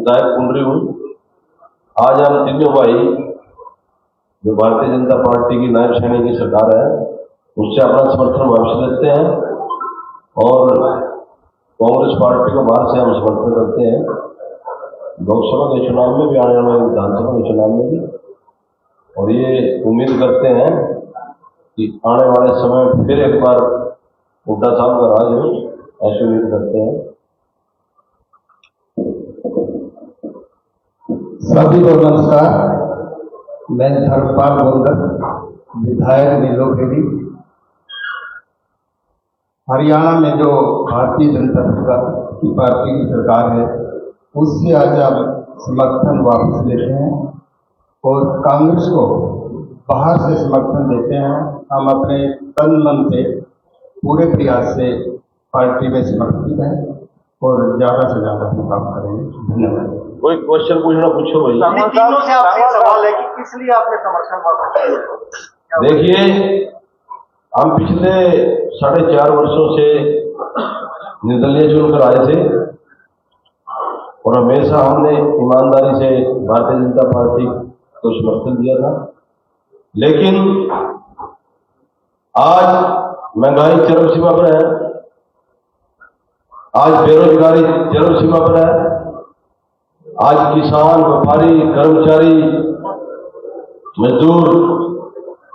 विधायक पुंडरी हूँ। आज हम तीनों भाई जो भारतीय जनता पार्टी की नायब सैनी की सरकार है उससे अपना समर्थन वापस लेते हैं और कांग्रेस पार्टी को बाहर से हम समर्थन करते हैं, लोकसभा के चुनाव में भी, आने वाले विधानसभा के चुनाव में भी। और ये उम्मीद करते हैं कि आने वाले समय में फिर एक बार हुड्डा साहब का राज हो, ऐसी उम्मीद करते हैं। सभी को नमस्कार। मैं धर्मपाल गोंदर, विधायक नीलोखेड़ी। हरियाणा में जो भारतीय जनता पार्टी की सरकार है उससे आज हम समर्थन वापस लेते हैं और कांग्रेस को बाहर से समर्थन देते हैं। हम अपने तन मन से पूरे प्रयास से पार्टी में समर्पित हैं और ज़्यादा से ज़्यादा हम काम करेंगे। धन्यवाद। कोई क्वेश्चन पूछना पूछो भाई। तीनों से आपसे सवाल है कि किस लिए आपने समर्थन वापस लिया? देखिए, हम पिछले 4.5 वर्षों से निर्दलीय चुनकर आए थे और हमेशा हमने ईमानदारी से भारतीय जनता पार्टी को समर्थन दिया था। लेकिन आज महंगाई चरम सीमा पर है, आज बेरोजगारी चरम सीमा पर है, आज किसान, व्यापारी, कर्मचारी, मजदूर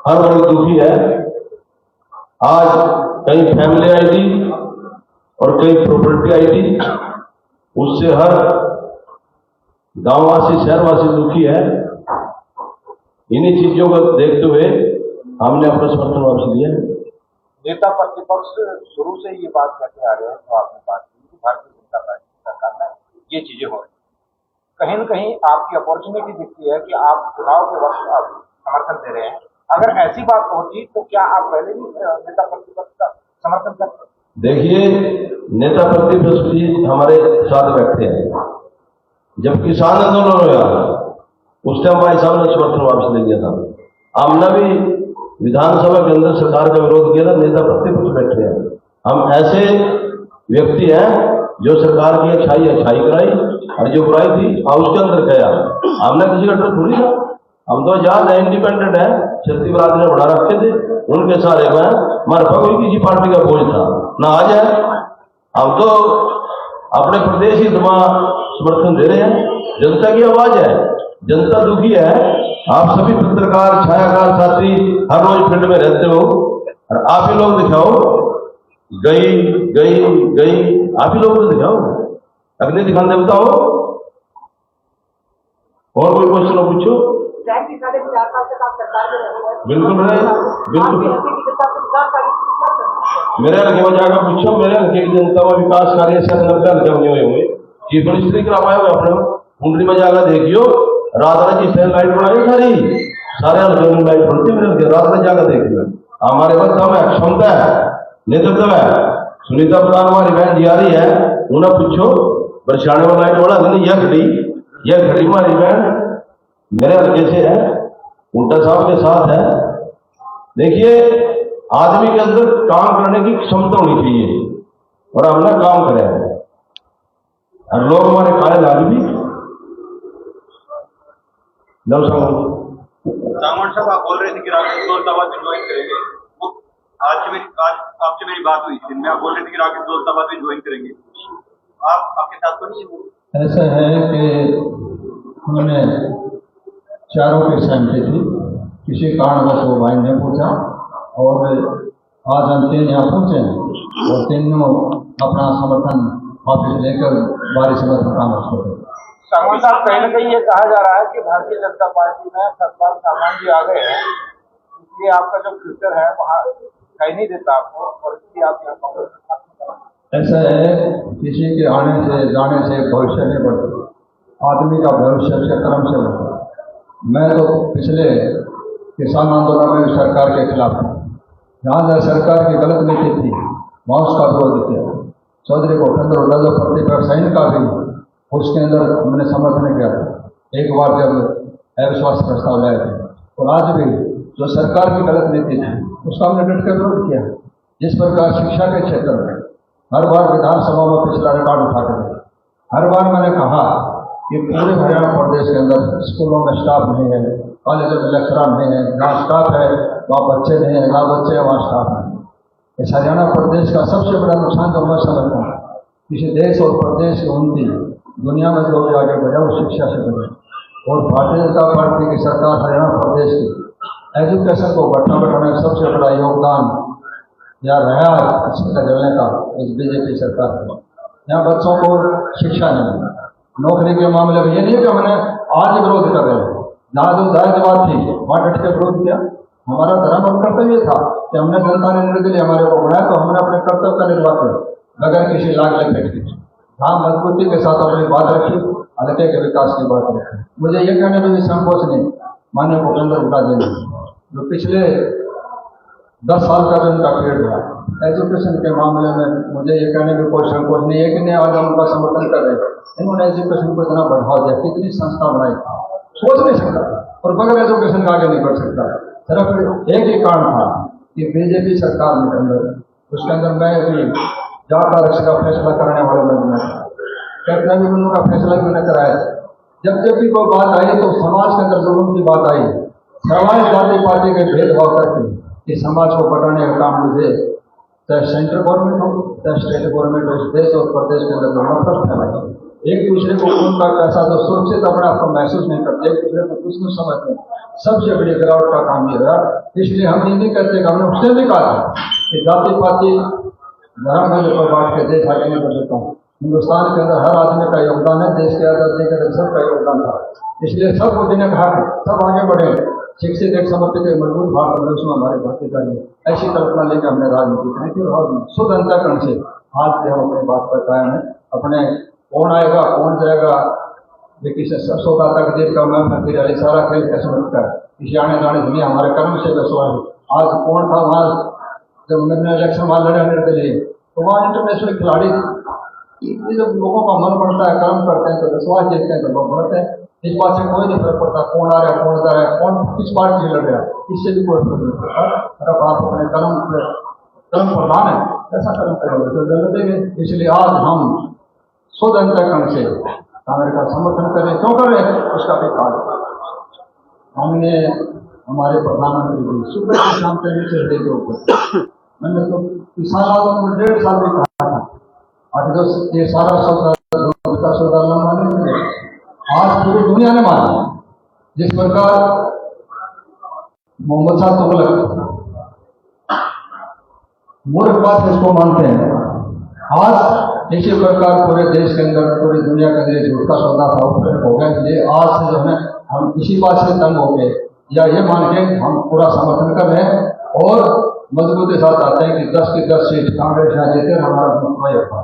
हर वर्ग दुखी है। आज कई फैमिली आई थी और कई प्रॉपर्टी आई थी, उससे हर गांववासी, शहरवासी दुखी है। इन्हीं चीजों को देखते हुए हमने अपना समर्थन वापस लिया। नेता प्रतिपक्ष शुरू से ये बात कहते आ रहे हैं, तो आपने बात की कि भारतीय जनता पार्टी की सरकार में ये चीजें हो रही, कहीं न कहीं आपकी अपॉर्चुनिटी दिखती है कि आप चुनाव के वक्त आप समर्थन दे रहे हैं। अगर ऐसी बात होती तो क्या आप पहले भी नेता प्रतिपक्ष का समर्थन करते? देखिए, नेता प्रतिपक्ष भी हमारे साथ बैठे हैं। जब किसान आंदोलन हुआ उस टाइम भाई साहब ने समर्थन वापस ले लिया था। हमने भी विधानसभा के अंदर सरकार का विरोध किया था, नेता प्रतिपक्ष बैठे हैं। हम ऐसे व्यक्ति हैं जो सरकार की अच्छाई कराई और जो बुराई थी हाउस के अंदर गया। हमने किसी का डर थोड़ी था, हम तो आजाद है, इंडिपेंडेंट है। छत्तीस बरादरी ने बढ़ा रखे थे, उनके सारे में मरफा कोई किसी पार्टी का बोझ था ना। आज है, हम तो अपने प्रदेश ही समर्थन दे रहे हैं। जनता की आवाज है, जनता दुखी है। आप सभी पत्रकार, छायाकार साथी हर रोज फील्ड में रहते हो और आप ही लोग दिखाओ, गई आप ही लोग को दिखाओ, अगले दिखाने बताओ। और कोई क्वेश्चन पूछो। बिल्कुल रहे, बिल्कुल। मेरे हल्के में जाकर पूछो, मेरे हल्के की जनता में विकास कार्य से 90 हल्के बने हुए चीफ मिनिस्टर करा पाए अपने कुंडली में जाकर देखियो, रात जी से लाइट बनाई सारे हल्के में लाइट बढ़ती। मेरे हल्के रात में जाकर देखियो, हमारे पास दम है, क्षमता है, नेतृत्व है। सुनीता प्रधान हमारी बहन जी आ रही है, उन्हें पूछो बरसाने में लाइट बढ़ा नहीं, यह घड़ी हमारी बहन मेरे हल्के से है, हुड्डा साहब के साथ है। देखिए, आदमी के अंदर काम करने की क्षमता होनी चाहिए और हम ना काम करें और लोग हमारे काले लाल भी सामंत साहब, आप बोल रहे थे कि राकेश दौलताबाद भी ज्वाइन करेंगे। वो आज आपसे मेरी बात हुई थी, मैं आप बोल रहे थे कि राकेश दौलताबाद भी ज्वाइन करेंगे। आपके साथ तो नहीं है? ऐसा है कि उन्होंने चारों की सहमति थी, किसी कारणवश वो भाई ने पूछा और आज हम 3 यहाँ पहुँचे हैं और तीनों अपना समर्थन वापस लेकर बारी समर्थन कांग्रेस को। सामंत साहब, कहीं न कहीं ये कहा जा रहा है कि भारतीय जनता पार्टी में सत्ता सामान जी आ गए हैं, इसलिए आपका जो फ्यूचर है वहाँ दिखाई नहीं देता आपको और इसलिए आप यहाँ कांग्रेस में शामिल। ऐसा है, किसी के आने से जाने से भविष्य नहीं बढ़ता, आदमी का भविष्य से कर्म से बढ़ता। मैं तो पिछले किसान आंदोलन में सरकार के खिलाफ था, जहाँ सरकार की गलत नीति थी वहाँ उसका विरोध किया। चौधरी को खंडर जो प्रतिपक्ष सैन का भी उसके अंदर हमने समर्थन किया था एक बार जब अविश्वास प्रस्ताव लाए थे। और आज भी जो सरकार की गलत नीति थी उसका हमने डट कर विरोध किया। जिस प्रकार शिक्षा के क्षेत्र में हर बार विधानसभा में पिछला रिकॉर्ड उठा कर हर बार मैंने कहा कि पूरे हरियाणा प्रदेश के अंदर स्कूलों में स्टाफ नहीं है, कॉलेजों में लेक्चरर नहीं है, जहाँ स्टाफ है वहाँ बच्चे नहीं है, जहाँ बच्चे हैं वहाँ स्टाफ नहीं है। इस हरियाणा प्रदेश का सबसे बड़ा नुकसान जो मैं समझता हूँ, किसी देश और प्रदेश की उन्नति दुनिया में जो भी आगे बढ़े वो शिक्षा से बढ़े, और भारतीय जनता पार्टी की सरकार हरियाणा प्रदेश की एजुकेशन को बढ़ाने में सबसे बड़ा योगदान या रहा शिक्षा देने का इस बीजेपी सरकार को। यहाँ बच्चों को शिक्षा नहीं मिली, नौकरी के मामले में ये नहीं कि हमने आज विरोध कर रहे हैं, जहाँ जो जायज बात थी वहाँ डट के विरोध किया। हमारा धर्म और कर्तव्य था कि हमने जनता ने निर्णय लिए हमारे को बनाया, तो हमने अपने कर्तव्य का निर्वाह किया बगैर किसी लाग लपेट के। हाँ, मजबूती के साथ अपनी बात रखी, हल्के के विकास की बात रखी। मुझे ये कहने में भी संकोच नहीं, माननीय भूपेंद्र हुड्डा जी ने जो पिछले 10 साल का भी उनका पीरियड रहा एजुकेशन के मामले में, मुझे ये कहने में कोई संकोच नहीं है कि नहीं आज हम उनका समर्थन कर रहे हैं। इन्होंने एजुकेशन को इतना बढ़ावा दिया, कितनी संस्था बनाई, सोच नहीं सकता, और बगैर एजुकेशन का आगे नहीं बढ़ सकता। सिर्फ एक ही कारण था कि बीजेपी सरकार में अंदर, उसके अंदर मैं भी जाट आरक्षण का फैसला करने वाले लोग में कैप्टन अभिमन्यु का फैसला भी मैंने कराया। जब भी कोई बात आई तो समाज के अंदर जुल्म की बात आई, सवाल जाति पार्टी के भेदभाव करके कि समाज को बढ़ाने का काम मुझे, चाहे सेंट्रल गवर्नमेंट हो चाहे स्टेट गवर्नमेंट हो, देश और प्रदेश के अंदर नफरत फैलाई, एक दूसरे को उनका कैसा तो सुरक्षित अपने आप को महसूस नहीं करते, एक दूसरे को कुछ नहीं समझते। सबसे बड़ी गिरावट का काम ये रहा। इसलिए हम ये नहीं कहते कि हमने उससे भी कहा था कि जाति पाति धर्म में बांट के देश आगे नहीं बढ़ सकता हूँ। हिंदुस्तान के अंदर हर आदमी का योगदान है, देश के आजादी के अंदर सबका योगदान था। इसलिए सब मोदी ने कहा कि सब आगे बढ़े, शिक्षित एक समर्पित एक मजबूत भारत प्रदेश में हमारी भागीदारी है, ऐसी कल्पना लेकर हमने राजनीति की थी और शुद्ध अंतःकरण से आज से हम अपनी बात पर कायम है। अपने कौन आएगा कौन जाएगा, लेकिन से सरसों का तकदीर का मैं फिर अली सारा खेल कैसे बनकर इसे आने जाने दुनिया हमारे कर्म से विश्वास है। आज कौन था वहाँ जब मैंने इलेक्शन वहाँ लड़ने के लिए, तो वहाँ इंटरनेशनल खिलाड़ी, जब लोगों का मन बढ़ता है, कर्म करते हैं तो विश्वास जीतते हैं तो लोग बढ़ते हैं। इस बात से कोई नहीं फर्क पड़ता कौन आ रहा है कौन जा रहा है, कौन किस पार्टी से लड़ रहा है, इससे भी कोई फर्क नहीं पड़ता। अगर आप अपने कर्म प्रधान है ऐसा कर्म करेंगे तो जरूरत देंगे। इसलिए आज हम शुद्ध अंतःकरण से कांग्रेस का समर्थन करें, क्यों करें उसका भी कारण हमने हमारे प्रधानमंत्री जी सुबह से शाम के नीचे के ऊपर मैंने तो किसानों को 1.5 साल में कहा था, आज जो ये सारा सौदा लंबा नहीं, आज पूरी दुनिया ने माना। जिस प्रकार मोहम्मद शाह तुगलक मूर्ख बात इसको मानते हैं, आज इसी प्रकार पूरे देश के अंदर पूरी दुनिया के अंदर झूठ का सौदा था हो गया। इसलिए आज से जो है हम इसी बात से तंग हो गए या ये मान के हम पूरा समर्थन कर रहे हैं और मजबूती साथ आते हैं कि 10 की 10 सीट कांग्रेस यहाँ जीते, हमारा मुख्य था।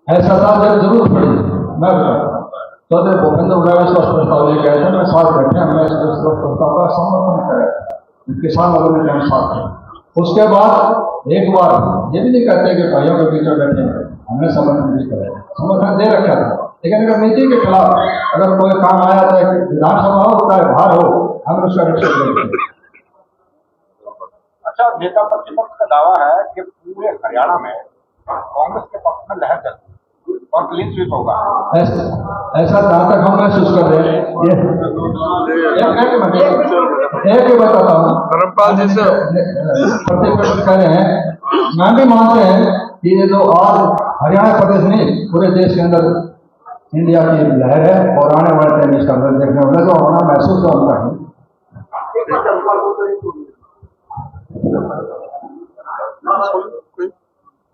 ऐसा था जब जरूरत पड़ी मैं तो भूपेंद्र हुड्डा ने स्वस्थ प्रस्ताव लेके आए थे, मैं साथ बैठे, हमने प्रस्ताव का समर्थन करा, किसान वालों ने हम साथ है। उसके बाद एक बार ये भी नहीं कहते कि भाइयों के बीच में बैठे, हमने समर्थन भी कराया, समर्थन दे रखा था। लेकिन अगर नीति के खिलाफ अगर कोई काम आया चाहे विधानसभा हो चाहे बाहर हो, हम उसका रक्षा करेंगे। अच्छा, नेता प्रतिपक्ष का दावा है कि पूरे हरियाणा में कांग्रेस के पक्ष में लहर चलती और क्लीन स्वीप होगा। ऐसा जहाँ तक हम महसूस कर रहे हैं, एक बताता हूँ, प्रतिपक्ष कह रहे हैं, मैं भी मानते हैं कि ये जो आज हरियाणा प्रदेश नहीं पूरे देश के अंदर इंडिया की लहर है और आने वाले टाइम इसका देखने वाला जो होना महसूस होता है।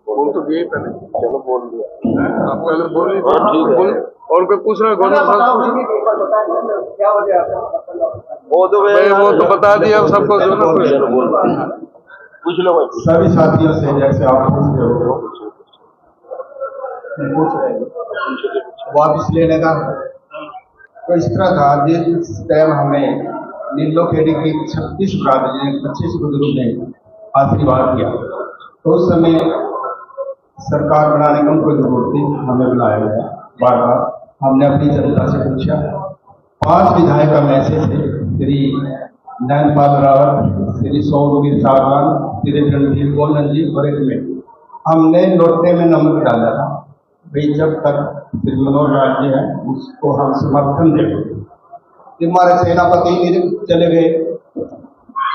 बोल तो दिए पहले, चलो बोल दिया आप पहले बोल और कोई पूछ रहा है वो तो बता दिया सबको, पूछ लो भाई। सभी साथियों से जैसे आप पूछ रहे हो वापस लेने का तो इस तरह था, जिस टाइम हमें नीलोखेड़ी की 36 बरादरी 25 बुजुर्ग ने आशीर्वाद किया तो उस समय सरकार बनाने की उनको जरूरत थी, हमें बुलाया गया। बार बार हमने अपनी जनता से पूछा, 5 विधायक का मैसेज थे, श्री नैनपाल रावत, श्री सौरवीर सागवान, श्री रणधीर गोलन जी बरेली में, हमने लोटे में नमक डाला था भाई जब तक श्री मनोहर लाल जी है उसको हम समर्थन देंगे। हमारे सेनापति चले गए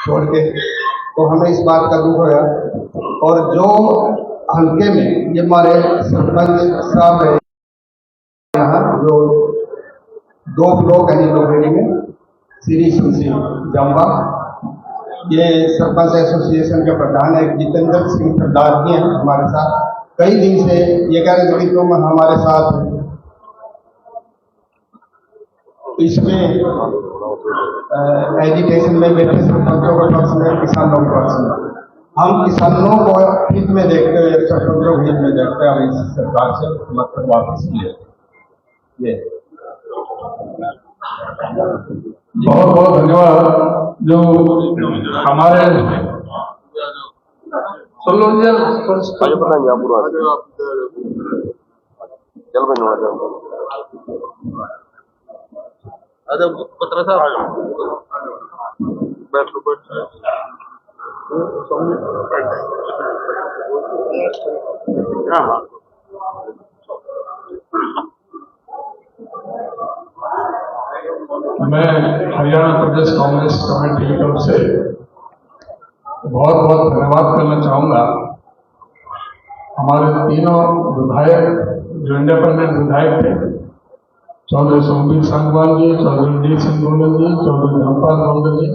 छोड़ के, तो हमें इस बात का दुख होया। और जो हल्के में ये हमारे सरपंच साहब है यहाँ, जो 2 ब्लॉक है लोहड़ी में, श्री सुशी जम्बा, ये सरपंच एसोसिएशन के प्रधान है जितेंद्र सिंह सरदार जी हैं हमारे साथ। कई दिन से ये कह रहे थे कि तुम हमारे साथ हैं। इसमें एजुकेशन में बैठे सरपंचों के पक्ष में, किसानों के पक्ष में, हम किसानों को हित में देखते हुए, सरपंचों के हित में देखते हुए हम इस सरकार से समर्थन वापस लिए। ये बहुत बहुत धन्यवाद। जो हमारे पत्र था बैठ लो हाँ मैं हरियाणा प्रदेश कांग्रेस कमेटी की तरफ से बहुत बहुत धन्यवाद करना चाहूँगा। हमारे तीनों विधायक जो इंडिपेंडेंट विधायक थे, चौधरी सोमवीर सांगवान जी, चौधरी रणजीत सिंह गोलन जी, चौधरी धर्मपाल गोलन जी,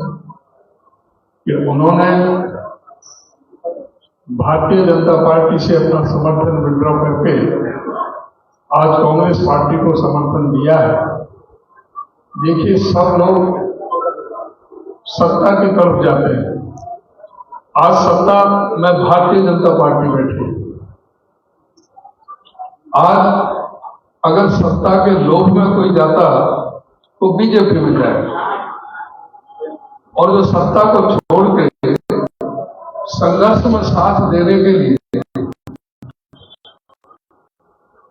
कि उन्होंने भारतीय जनता पार्टी से अपना समर्थन विड्रॉ करके आज कांग्रेस पार्टी को समर्थन दिया है। देखिए, सब लोग सत्ता की तरफ जाते हैं। आज सत्ता में भारतीय जनता पार्टी बैठी। आज अगर सत्ता के लोभ में कोई जाता तो बीजेपी में जाए, और जो सत्ता को छोड़ के संघर्ष में साथ देने के लिए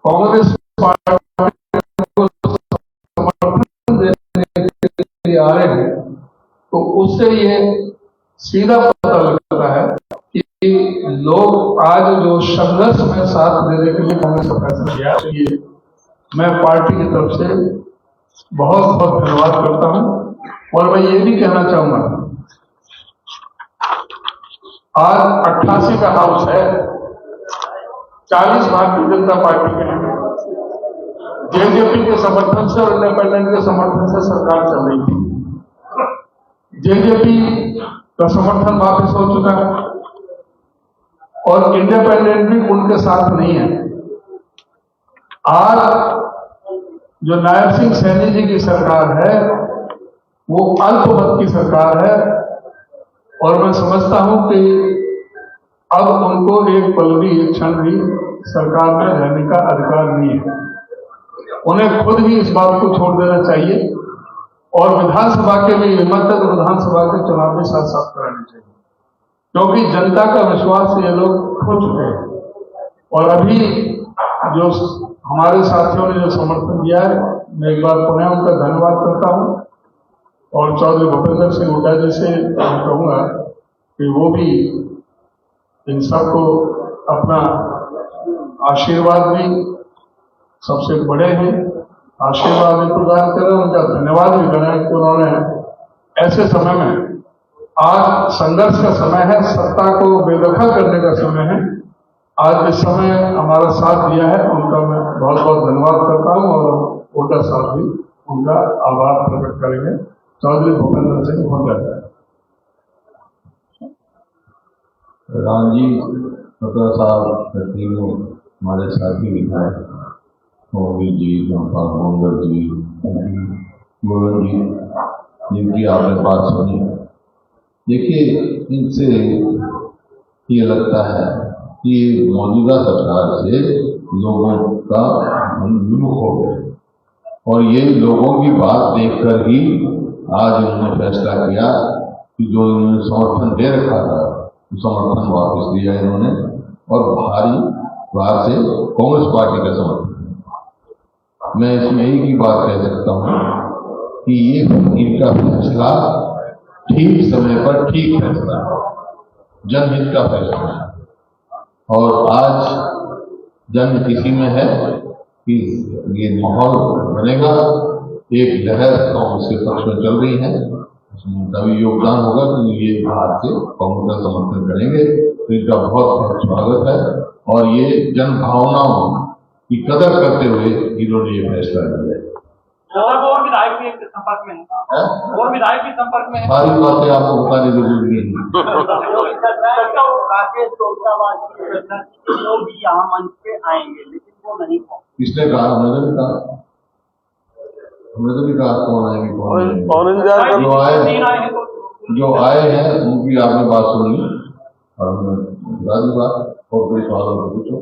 कांग्रेस पार्टी को समर्थन देने के लिए आ रहे हैं, तो उससे ये सीधा पता लगता है कि लोग आज जो संघर्ष में साथ देने के लिए कांग्रेस का फैसला किया, ये मैं पार्टी की तरफ से बहुत बहुत धन्यवाद करता हूं। और मैं ये भी कहना चाहूंगा, आज 88 का हाउस है, 40 भारतीय जनता पार्टी के हैं, जेजेपी के समर्थन से और इंडिपेंडेंट के समर्थन से सरकार चल रही थी। जेजेपी का समर्थन वापस हो चुका है और इंडिपेंडेंट भी उनके साथ नहीं है। आज जो नायब सिंह सैनी जी की सरकार है वो अल्पमत की सरकार है, और मैं समझता हूं कि अब उनको एक पल भी, एक क्षण भी सरकार में रहने का अधिकार नहीं है। उन्हें खुद ही इस बात को छोड़ देना चाहिए और विधानसभा के लिए हिम्मत विधानसभा के चुनाव में साथ साथ कराने चाहिए, क्योंकि जनता का विश्वास ये लोग खो चुके हैं। और अभी जो हमारे साथियों ने जो समर्थन दिया है, मैं एक बार पुनः उनका धन्यवाद करता हूं। और चौधरी भूपेंद्र सिंह हुड्डा जी से मैं कहूँगा कि वो भी इन सबको अपना आशीर्वाद भी, सबसे बड़े हैं, आशीर्वाद भी प्रदान करें, उनका धन्यवाद भी करें कि उन्होंने ऐसे समय में, आज संघर्ष का समय है, सत्ता को बेदखल करने का समय है, आज इस समय हमारा साथ दिया है, उनका मैं बहुत बहुत धन्यवाद करता हूं। और हुड्डा साहब भी उनका आभार प्रकट करेंगे। चौधरी भूपेंद्र सिंह हुड्डा। रामजी खतरा साहब तीनों हमारे साथी विधायक, मोदी जी, धर्मपाल गोंगर जी, गोलन जी, जिनकी आपने बात सुनी। देखिए, इनसे ये लगता है कि मौजूदा सरकार से लोगों का विमुख हो गया, और ये लोगों की बात देखकर ही आज उन्होंने फैसला किया कि जो उन्होंने समर्थन दे रखा था, समर्थन वापस दिया इन्होंने, और भारी बात से कांग्रेस पार्टी का समर्थन। मैं इसमें एक ही बात कह सकता हूं कि ये इनका फैसला ठीक समय पर ठीक फैसला है। जनहित का फैसला है। और आज जन्म इसी में है कि ये माहौल बनेगा, एक लहर कांग्रेस के पक्ष में चल रही है, उसमें उनका भी योगदान होगा तो ये बाहर से कांग्रेस का समर्थन करेंगे, तो इनका बहुत बहुत स्वागत है। और ये जन भावनाओं की कदर करते हुए इन्होंने ये फैसला लिया है। और विधायक भी इसके संपर्क में है, और विधायक भी संपर्क में है। सारी बातें आपको बताने की जरूरत नहीं है। राकेश वो भी यहाँ मंच पे आएंगे, लेकिन वो नहीं पहुंचे। किसने कहा? हमने तो नहीं कहा कौन आएंगे कौन नहीं। जो आए हैं उनकी आपने बात सुनी और हमने बता दी बात, और कोई सवाल हो तो पूछो।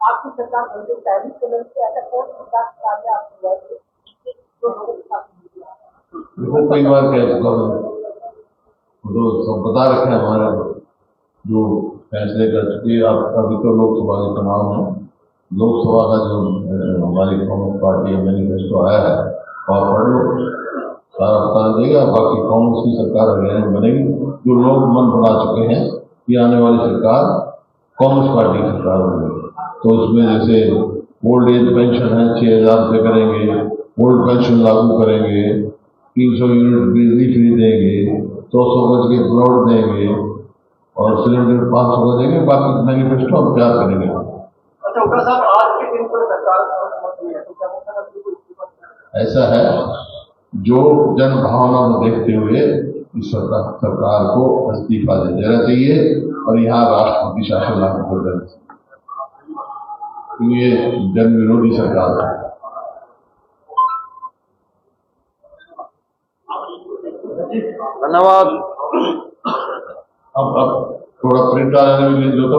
आपकी सरकार 40 करोड़ से ऐसा कौन विकास कार्य आपको हुआ जो लोगों के साथ देखो कई बार कह चुका हूँ, तो सब बता रखे हैं हमारे जो फैसले कर चुके। आप अभी तो लोकसभा के चुनाव में लोकसभा का जो हमारी कांग्रेस पार्टी का मैनिफेस्टो आया है और पढ़ लो, सारा बता देगा। बाकी कांग्रेस की सरकार हरियाणा में बनेगी, जो लोग मन बना चुके हैं कि आने वाली सरकार कांग्रेस पार्टी की सरकार बनेगी। तो उसमें जैसे ओल्ड एज पेंशन है 6,000 रुपये करेंगे, ओल्ड पेंशन लागू करेंगे, 300 यूनिट बिजली फ्री देंगे, 200 गज के प्लॉट देंगे और सिलेंडर 500 का देंगे। बाकी मैनिफेस्टो हम तैयार करेंगे। अच्छा उग्र साहब, आज के दिन कोई सरकार तो क्या ऐसा है, जो जन भावना को देखते हुए इस सरकार को इस्तीफा दे देना चाहिए और यहाँ राष्ट्रपति शासन लागू कर देना चाहिए, क्योंकि ये जन विरोधी सरकार है। धन्यवाद। अब थोड़ा प्रिंट आने में ले लो तो